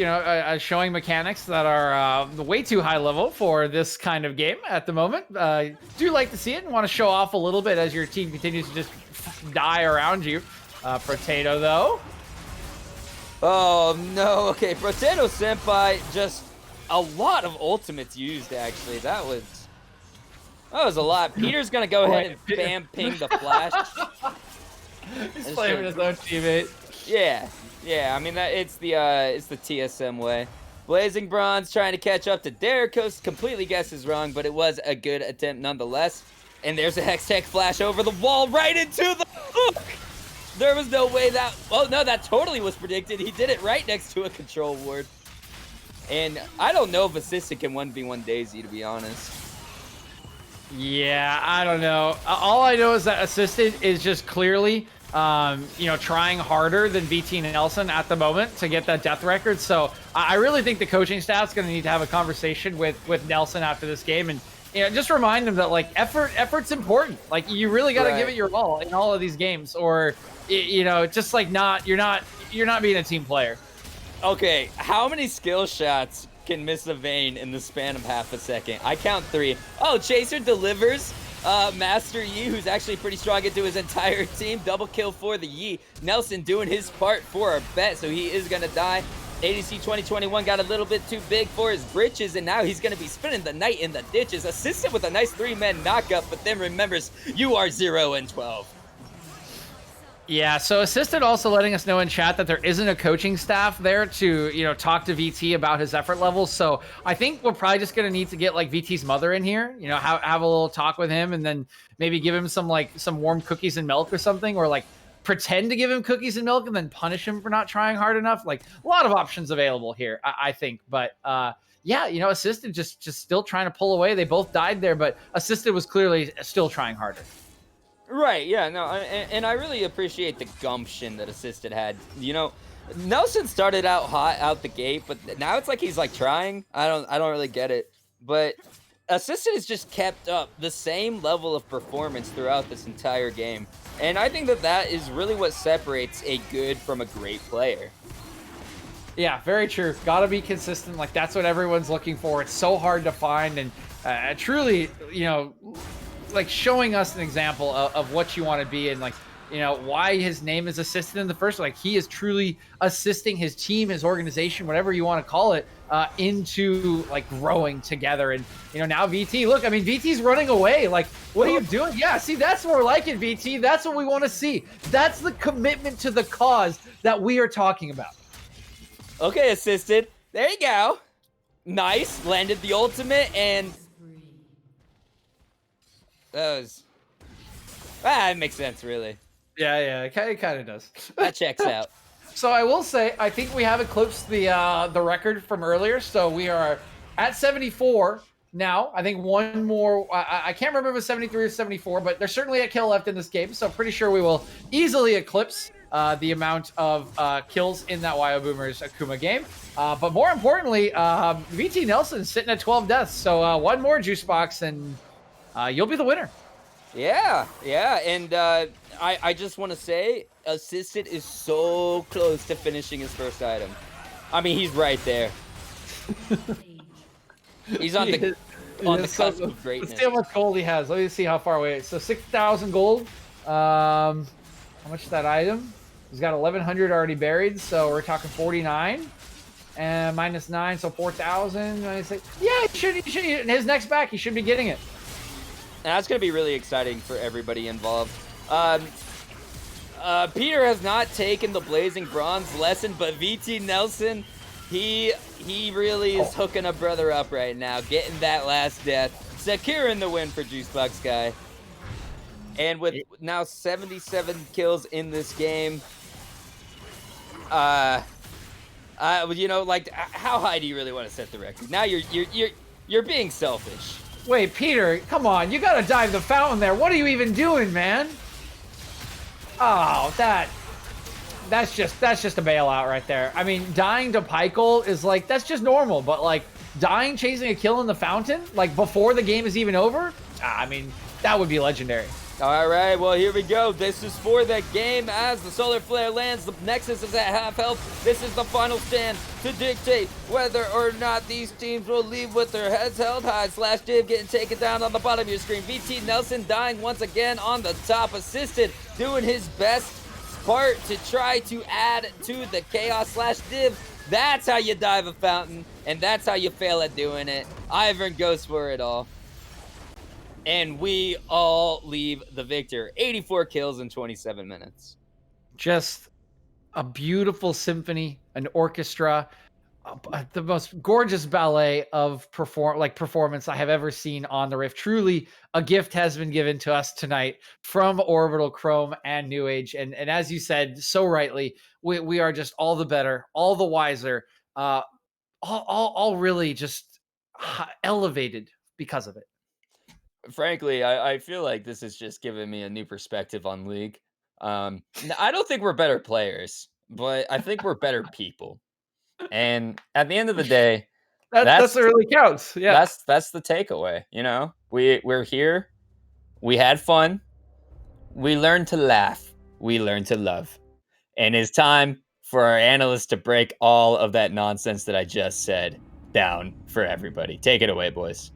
showing mechanics that are way too high level for this kind of game at the moment. Do like to see it and want to show off a little bit as your team continues to just die around you. Potato, though. Oh, no. Okay, Potato Senpai, just a lot of ultimates used, actually. That was a lot. Peter's going to go ahead and spam ping the flash. He's playing with his own teammate. Yeah, I mean it's the TSM way. Blazing Bronze trying to catch up to Derricos, completely guesses wrong, but it was a good attempt nonetheless. And there's a Hextech flash over the wall right into the hook. There was no way that. Oh no, that totally was predicted. He did it right next to a control ward. And I don't know if Assistant can 1v1 Daisy, to be honest. Yeah, I don't know. All I know is that Assistant is just clearly trying harder than VT Nelson at the moment to get that death record. So I really think the coaching staff's going to need to have a conversation with Nelson after this game and just remind him that like effort's important. Like you really got to give it your all in all of these games, or just like you're not being a team player. Okay, how many skill shots can miss a Vayne in the span of half a second? I count 3. Oh, Chaser delivers. Master Yi, who's actually pretty strong into his entire team. Double kill for the Yi. Nelson doing his part for a bet, so he is going to die. ADC 2021 got a little bit too big for his britches, and now he's going to be spending the night in the ditches. Assisted with a nice 3-man knockup, but then remembers you are 0 and 12. Yeah, so Assisted also letting us know in chat that there isn't a coaching staff there to, talk to VT about his effort levels. So I think we're probably just going to need to get like VT's mother in here, have a little talk with him and then maybe give him some warm cookies and milk or something, or like pretend to give him cookies and milk and then punish him for not trying hard enough. Like a lot of options available here, I think. But yeah, Assisted just still trying to pull away. They both died there, but Assisted was clearly still trying harder. Right, yeah, no, and I really appreciate the gumption that Assisted had. Nelson started out hot out the gate, but now it's like he's like trying. I don't really get it. But Assisted has just kept up the same level of performance throughout this entire game. And I think that is really what separates a good from a great player. Yeah, very true. Gotta be consistent. Like, that's what everyone's looking for. It's so hard to find, and truly, like showing us an example of what you want to be, and like, why his name is Assisted in the first. Like, he is truly assisting his team, his organization, whatever you want to call it, into like growing together. And now VT, look, I mean, VT's running away. Like, what are you doing? Yeah, see, that's more like it, VT. That's what we want to see. That's the commitment to the cause that we are talking about. Okay, Assisted. There you go. Nice. Landed the ultimate, and that makes sense, really. Yeah, it kind of does. That checks out. So I will say, I think we have eclipsed the record from earlier. So we are at 74 now. I think one more. I can't remember if it was 73 or 74, but there's certainly a kill left in this game. So pretty sure we will easily eclipse the amount of kills in that WyoBoomers Akuma game. But more importantly, VT Nelson sitting at 12 deaths. So one more juice box, and you'll be the winner. Yeah, and I just want to say, Assisted is so close to finishing his first item. I mean, he's right there. He's on the cusp of greatness. Let's see how much gold he has. Let me see how far away. So 6,000 gold. How much is that item? He's got 1,100 already buried, so we're talking 49. And minus 9, so 4,000. Yeah, he should. In his next back, he should be getting it. And that's going to be really exciting for everybody involved. Peter has not taken the Blazing Bronze lesson, but VT Nelson, he really is hooking a brother up right now, getting that last death, securing the win for Juicebox Guy. And with now 77 kills in this game, like, how high do you really want to set the record? Now you're being selfish. Wait, Peter, come on. You gotta dive the fountain there. What are you even doing, man? Oh, that's just a bailout right there. I mean, dying to Pykel is like, that's just normal, but like dying chasing a kill in the fountain, like before the game is even over, I mean, that would be legendary. All right, well, here we go. This is for the game as the Solar Flare lands. The Nexus is at half health. This is the final stand to dictate whether or not these teams will leave with their heads held high. Slash Div getting taken down on the bottom of your screen. VT Nelson dying once again on the top. Assisted doing his best part to try to add to the chaos. Slash Div, that's how you dive a fountain, and that's how you fail at doing it. Ivern goes for it all. And we all leave the victor. 84 kills in 27 minutes. Just a beautiful symphony, an orchestra, the most gorgeous ballet of performance I have ever seen on the Rift. Truly, a gift has been given to us tonight from Orbital, Chrome, and New Age. And as you said so rightly, we are just all the better, all the wiser, all really just elevated because of it. Frankly, I feel like this has just given me a new perspective on League. I don't think we're better players, but I think we're better people. And at the end of the day, that's what really counts. Yeah, that's the takeaway. We're here. We had fun. We learned to laugh. We learned to love. And it's time for our analysts to break all of that nonsense that I just said down for everybody. Take it away, boys.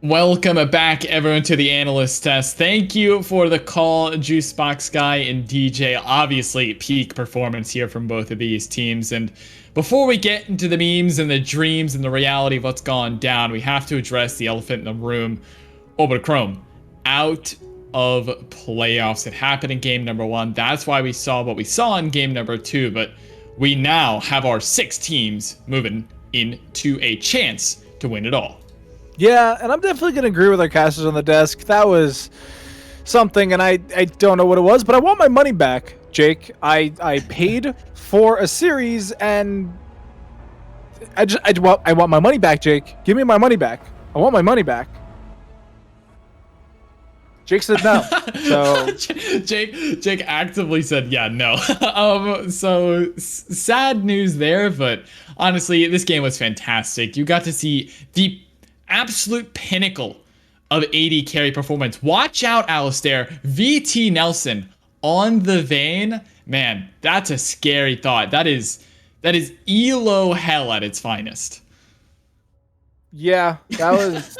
Welcome back, everyone, to the analyst test. Thank you for the call, Juicebox Guy and DJ. Obviously, peak performance here from both of these teams. And before we get into the memes and the dreams and the reality of what's gone down, we have to address the elephant in the room. Orbital Chrome, out of playoffs. It happened in game number 1. That's why we saw what we saw in game number 2. But we now have our 6 teams moving into a chance to win it all. Yeah, and I'm definitely going to agree with our casters on the desk. That was something, and I don't know what it was, but I want my money back. Jake. I paid for a series, and I want my money back, Jake. Give me my money back. I want my money back. Jake said no. So Jake actively said yeah, no. So sad news there, but honestly, this game was fantastic. You got to see the absolute pinnacle of AD carry performance. Watch out, Alistair. VT Nelson on the vein. Man, that's a scary thought. That is elo hell at its finest. yeah, that was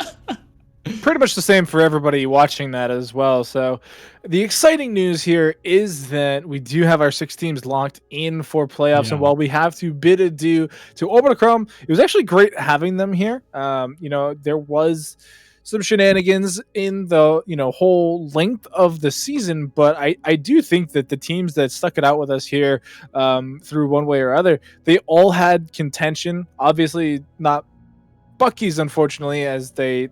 pretty much the same for everybody watching that as well. So the exciting news here is that we do have our 6 teams locked in for playoffs. Yeah. And while we have to bid adieu to Orbitachrome, it was actually great having them here. There was some shenanigans in the whole length of the season, but I do think that the teams that stuck it out with us here through one way or other, they all had contention. Obviously not Bucky's, unfortunately, as they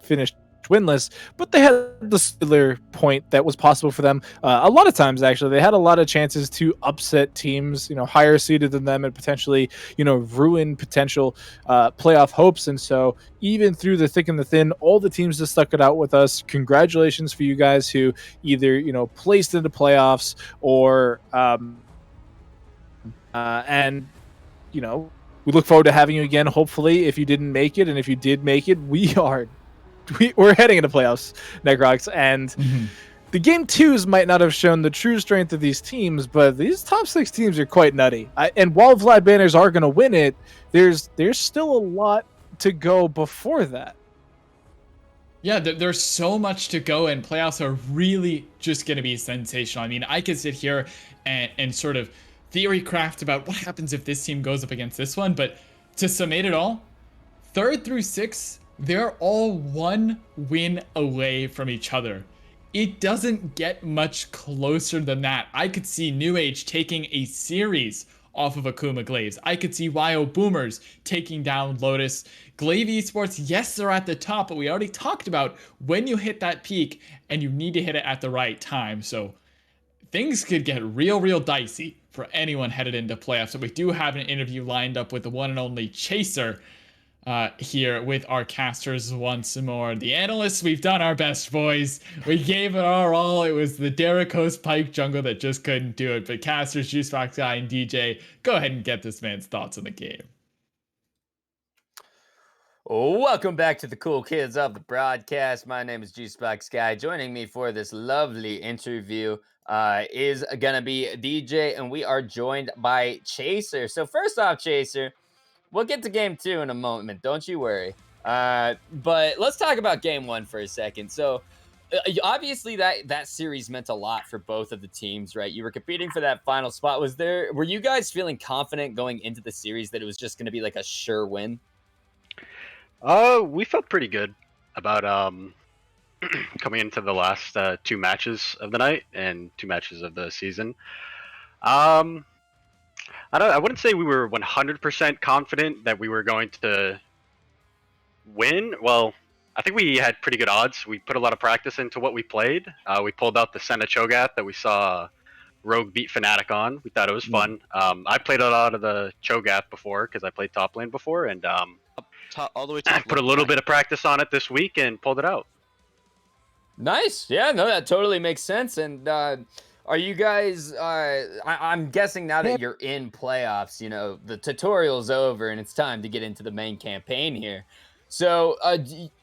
finished winless, but they had the singular point that was possible for them. A lot of times, actually, they had a lot of chances to upset teams, higher seeded than them, and potentially, ruin potential playoff hopes. And so, even through the thick and the thin, all the teams that stuck it out with us. Congratulations for you guys who either placed into playoffs or and we look forward to having you again. Hopefully, if you didn't make it, and if you did make it, we're heading into playoffs, Necrox, and the game twos might not have shown the true strength of these teams, but these top 6 teams are quite nutty. And while Vlad Banners are going to win it, there's still a lot to go before that. Yeah, there's so much to go, and playoffs are really just going to be sensational. I mean, I could sit here and sort of theory craft about what happens if this team goes up against this one, but to summate it all, 3rd through 6th, they're all 1 win away from each other. It doesn't get much closer than that. I could see New Age taking a series off of Akuma Glaives. I could see WyoBoomers taking down Lotus. Glaive Esports, yes, they're at the top, but we already talked about when you hit that peak, and you need to hit it at the right time. So things could get real dicey for anyone headed into playoffs. So we do have an interview lined up with the one and only Chaser here with our casters once more. The analysts, we've done our best, boys. We gave it our all. It was the Derrickos Pike jungle that just couldn't do it. But casters, Juicebox Guy, and DJ, go ahead and get this man's thoughts on the game. Welcome back to the cool kids of the broadcast. My name is Juicebox Guy. Joining me for this lovely interview is gonna be DJ, and we are joined by Chaser. So first off, Chaser, we'll get to game 2 in a moment, don't you worry. But let's talk about game 1 for a second. So obviously that series meant a lot for both of the teams, right? You were competing for that final spot. Were you guys feeling confident going into the series that it was just going to be like a sure win? We felt pretty good about coming into the last 2 matches of the night and 2 matches of the season. I wouldn't say we were 100% confident that we were going to win. Well, I think we had pretty good odds. We put a lot of practice into what we played. We pulled out the Senna Cho'Gath that we saw Rogue beat Fnatic on. We thought it was fun. I played a lot of the Cho'Gath before because I played top lane before, and all the way I put a little bit of practice on it this week and pulled it out. Nice. Yeah, no, that totally makes sense. And are you guys, I'm guessing now that you're in playoffs, the tutorial's over and it's time to get into the main campaign here. So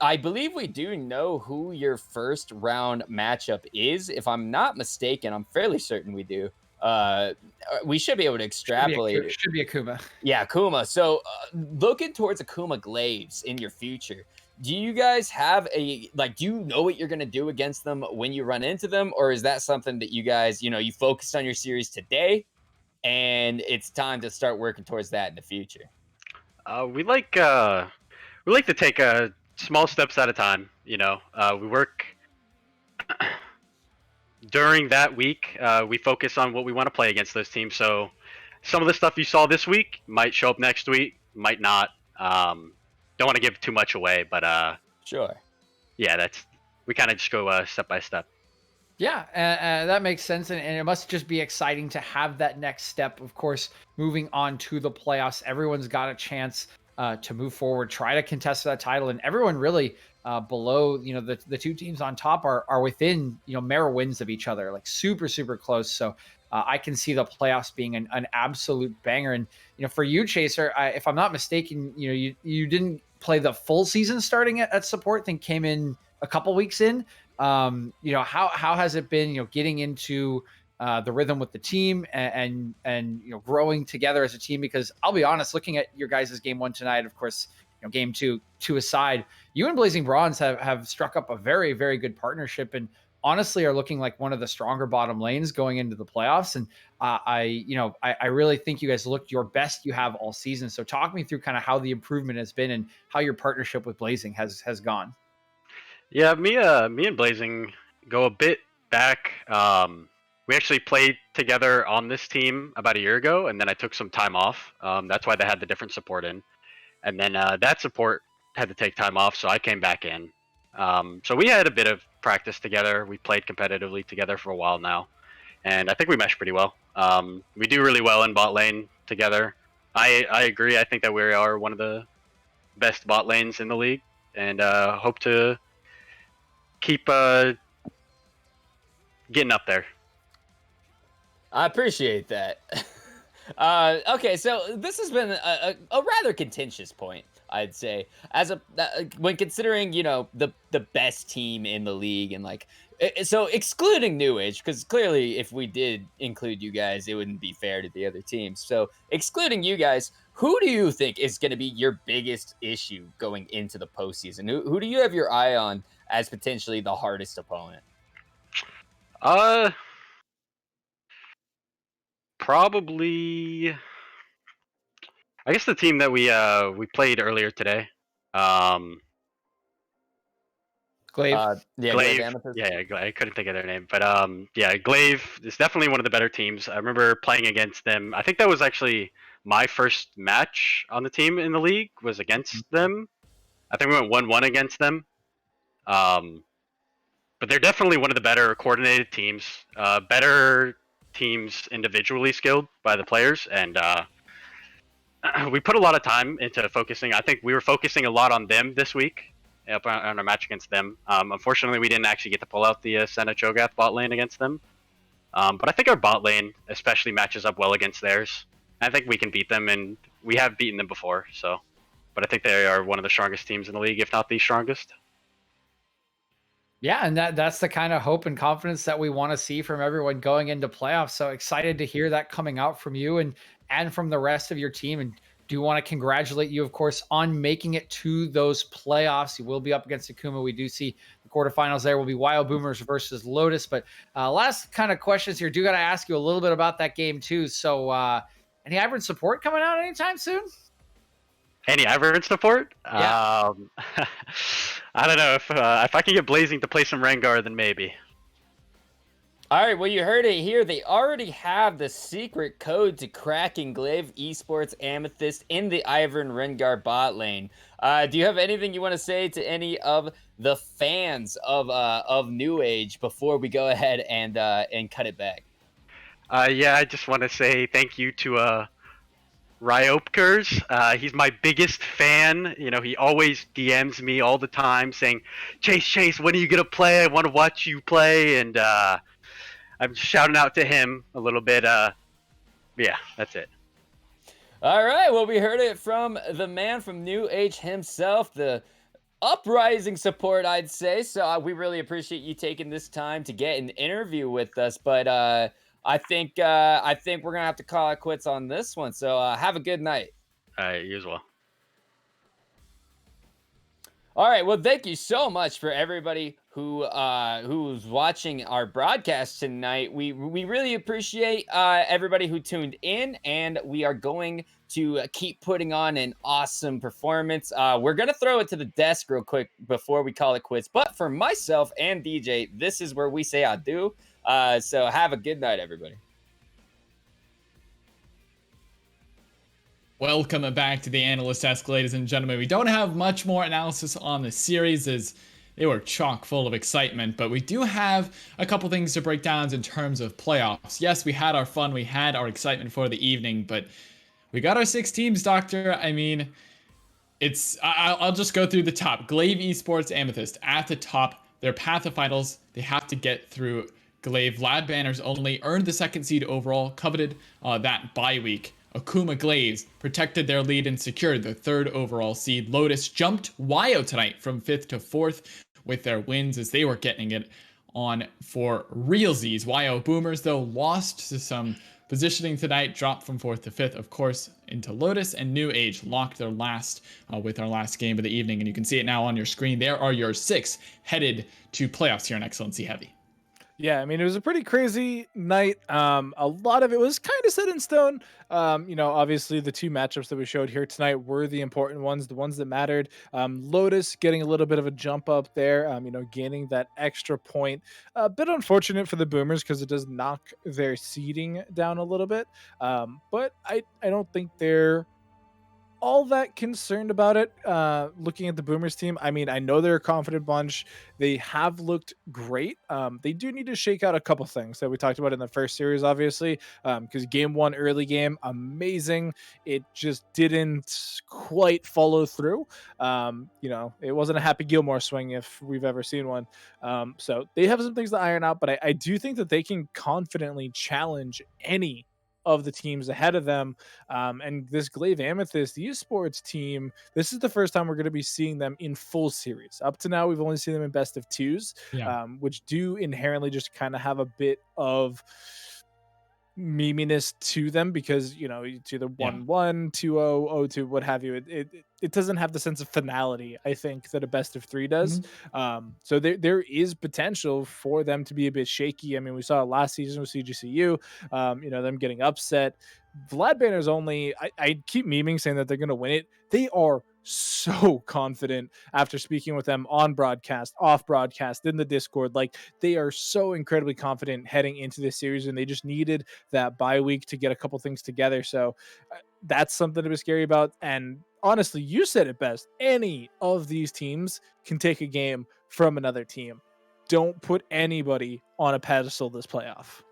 I believe we do know who your first round matchup is. If I'm not mistaken, I'm fairly certain we do. We should be able to extrapolate it. Should be Akuma. Yeah, Akuma. So looking towards Akuma Glaives in your future, do you guys have do you know what you're going to do against them when you run into them? Or is that something that you guys, you focused on your series today and it's time to start working towards that in the future? We like to take small steps at a time. We work during that week. We focus on what we want to play against those teams. So some of the stuff you saw this week might show up next week, might not. Don't want to give too much away, but sure. Yeah, we kind of just go step by step. Yeah, that makes sense, and it must just be exciting to have that next step. Of course, moving on to the playoffs, everyone's got a chance to move forward, try to contest that title, and everyone really below, the two teams on top are within mere wins of each other, like super close. So I can see the playoffs being an absolute banger. And for you, Chaser, if I'm not mistaken, you didn't play the full season starting at support, then came in a couple weeks in. How has it been, getting into the rhythm with the team and growing together as a team? Because I'll be honest, looking at your guys' game one tonight, of course, game two aside, you and Blazing Bronze have struck up a very, very good partnership, and honestly are looking like one of the stronger bottom lanes going into the playoffs. And I really think you guys looked your best you have all season. So talk me through kind of how the improvement has been and how your partnership with Blazing has gone. Yeah, me and Blazing go a bit back. We actually played together on this team about a year ago, and then I took some time off. That's why they had the different support in, and then that support had to take time off, so I came back in. So we had a bit of practice together. We played competitively together for a while now, and I think we mesh pretty well. We do really well in bot lane together. I agree. I think that we are one of the best bot lanes in the league, and hope to keep getting up there. I appreciate that. Okay, so this has been a rather contentious point, I'd say, as when considering the best team in the league, and like so excluding New Age, because clearly if we did include you guys, it wouldn't be fair to the other teams. So excluding you guys, who do you think is going to be your biggest issue going into the postseason? Who do you have your eye on as potentially the hardest opponent? Probably. I guess the team that we played earlier today. Glaive. Yeah, Glaive. Amethyst. Yeah, I couldn't think of their name, but yeah, Glaive is definitely one of the better teams. I remember playing against them. I think that was actually my first match on the team in the league was against them. I think we went 1-1 against them. But they're definitely one of the better coordinated teams, better teams individually skilled by the players, and we put a lot of time into focusing. I think we were focusing a lot on them this week on our match against them. Unfortunately, we didn't actually get to pull out the Senna Cho'Gath bot lane against them. But I think our bot lane especially matches up well against theirs. I think we can beat them, and we have beaten them before. So, but I think they are one of the strongest teams in the league, if not the strongest. Yeah, and that's the kind of hope and confidence that we want to see from everyone going into playoffs. So excited to hear that coming out from you and from the rest of your team. And do want to congratulate you, of course, on making it to those playoffs. You will be up against Akuma. We do see the quarterfinals there will be WyoBoomers versus Lotus. But last kind of questions here. Do got to ask you a little bit about that game too. So any hybrid support coming out anytime soon? Any Ivern support? Yeah. I don't know if I can get Blazing to play some Rengar, then maybe. All right, well, you heard it here. They already have the secret code to cracking Glaive Esports Amethyst in the Ivern Rengar bot lane. Do you have anything you want to say to any of the fans of New Age before we go ahead and cut it back? Yeah, I just want to say thank you to WyoBoomers. He's my biggest fan. You know, he always DMs me all the time saying, Chase, when are you going to play? I want to watch you play. And I'm shouting out to him a little bit. Yeah, that's it. All right, well, we heard it from the man from New Age himself, the uprising support, I'd say. So we really appreciate you taking this time to get an interview with us. But I think we're gonna have to call it quits on this one. So have a good night. You as well. All right. Well, thank you so much for everybody who's watching our broadcast tonight. We really appreciate everybody who tuned in, and we are going to keep putting on an awesome performance. We're gonna throw it to the desk real quick before we call it quits. But for myself and DJ, this is where we say adieu. So have a good night, everybody. Welcome back to the Analyst Desk, ladies and gentlemen. We don't have much more analysis on the series as they were chock full of excitement. But we do have a couple things to break down in terms of playoffs. Yes, we had our fun, we had our excitement for the evening, but we got our 6 teams, Doctor. I mean, I'll just go through the top. Glaive Esports, Amethyst at the top. Their path to finals, they have to get through Glaive. Vlad Banners only earned the 2nd seed overall, coveted that bye week. Akuma Glaives protected their lead and secured the 3rd overall seed. Lotus jumped Wyo tonight from 5th to 4th with their wins as they were getting it on for realsies. WyoBoomers, though, lost to some positioning tonight, dropped from 4th to 5th, of course, into Lotus, and New Age locked their last with our last game of the evening, and you can see it now on your screen. There are your 6 headed to playoffs here in Excellency Heavy. Yeah, I mean, it was a pretty crazy night. A lot of it was kind of set in stone. Obviously the 2 matchups that we showed here tonight were the important ones, the ones that mattered. Lotus getting a little bit of a jump up there, gaining that extra point. A bit unfortunate for the Boomers because it does knock their seeding down a little bit. But I don't think they're all that concerned about it. Looking at the Boomers team, I mean, I know they're a confident bunch. They have looked great. They do need to shake out a couple things that we talked about in the first series, obviously, because game 1, early game, amazing. It just didn't quite follow through. It wasn't a Happy Gilmore swing if we've ever seen one. So they have some things to iron out, but I do think that they can confidently challenge any of the teams ahead of them. And this Glaive Amethyst esports team, this is the first time we're going to be seeing them in full series. Up to now, we've only seen them in best of 2s, which do inherently just kind of have a bit of meminess to them because it's either 1-1, 2-0, 0-2, what have you. It doesn't have the sense of finality, I think, that a best of 3 does. So there is potential for them to be a bit shaky. I mean, we saw it last season with CGCU, them getting upset. Vlad Banner's only, I keep memeing saying that they're going to win it. They are so confident after speaking with them on broadcast, off broadcast, in the Discord. Like, they are so incredibly confident heading into this series, and they just needed that bye week to get a couple things together. So that's something to be scary about. And honestly, you said it best. Any of these teams can take a game from another team. Don't put anybody on a pedestal this playoff.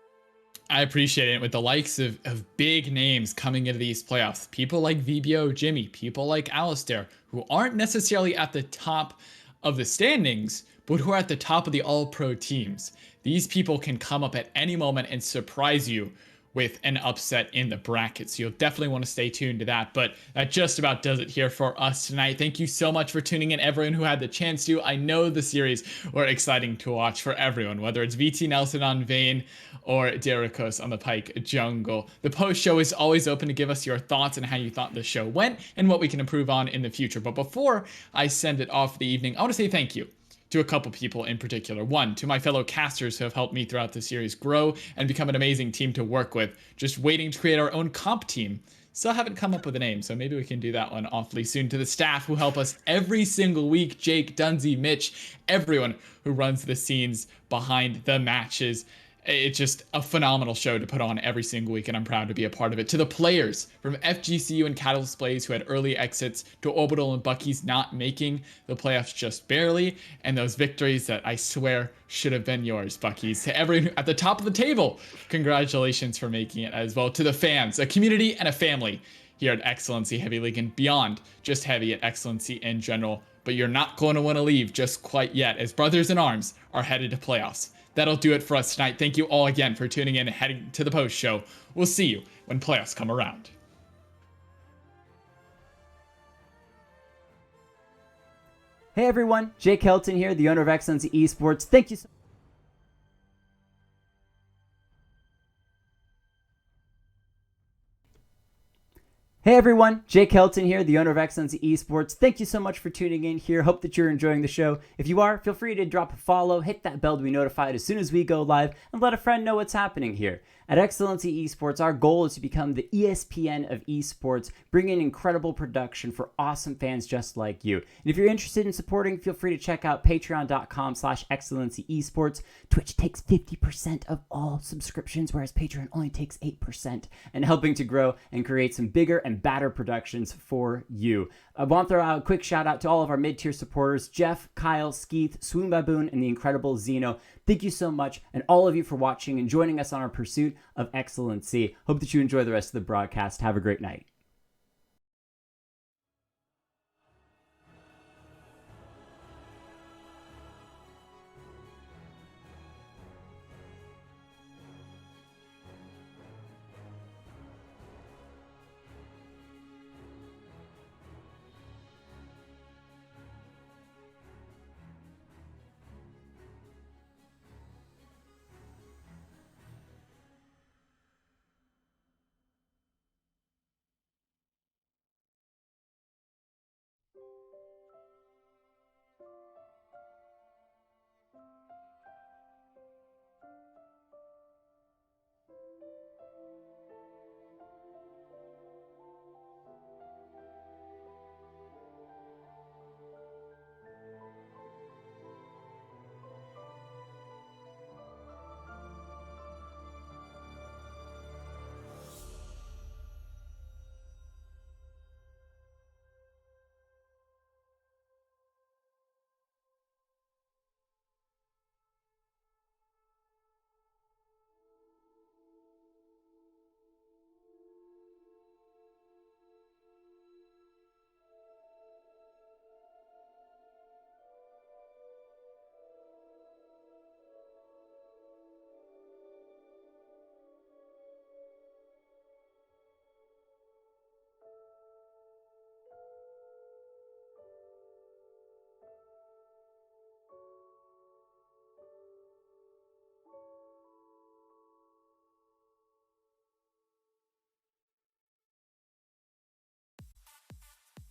I appreciate it. With the likes of big names coming into these playoffs, people like VBO Jimmy, people like Alistair, who aren't necessarily at the top of the standings, but who are at the top of the all-pro teams. These people can come up at any moment and surprise you with an upset in the bracket. So you'll definitely want to stay tuned to that. But that just about does it here for us tonight. Thank you so much for tuning in, everyone who had the chance to. I know the series were exciting to watch for everyone, whether it's VT Nelson on Vayne or Derikos on the Pike Jungle. The post show is always open to give us your thoughts on how you thought the show went and what we can improve on in the future. But before I send it off for the evening, I want to say thank you to a couple people in particular. One, to my fellow casters who have helped me throughout the series grow and become an amazing team to work with. Just waiting to create our own comp team. Still haven't come up with a name, so maybe we can do that one awfully soon. To the staff who help us every single week, Jake, Dunsey, Mitch, everyone who runs the scenes behind the matches. It's just a phenomenal show to put on every single week, and I'm proud to be a part of it. To the players from FGCU and Catalyst Blaze who had early exits, to Orbital and Bucky's not making the playoffs just barely, and those victories that I swear should have been yours, Bucky's. To everyone at the top of the table, congratulations for making it as well. To the fans, a community and a family here at Excellency Heavy League and beyond just Heavy at Excellency in general. But you're not going to want to leave just quite yet, as Brothers in Arms are headed to playoffs. That'll do it for us tonight. Thank you all again for tuning in and heading to the post show. We'll see you when playoffs come around. Hey everyone, Jake Helton here, the owner of Excellency Esports. Thank you so Hey everyone, Jake Helton here, the owner of Excellency Esports. Thank you so much for tuning in here. Hope that you're enjoying the show. If you are, feel free to drop a follow, hit that bell to be notified as soon as we go live, and let a friend know what's happening here. At Excellency Esports, our goal is to become the ESPN of esports, bringing incredible production for awesome fans just like you. And if you're interested in supporting, feel free to check out patreon.com/excellencyesports. Twitch takes 50% of all subscriptions, whereas Patreon only takes 8%, and helping to grow and create some bigger and and Batter Productions for you. I want to throw out a quick shout out to all of our mid-tier supporters, Jeff, Kyle, Skeeth, Swoon Baboon, and the incredible Zeno. Thank you so much, and all of you for watching and joining us on our pursuit of excellency. Hope that you enjoy the rest of the broadcast. Have a great night.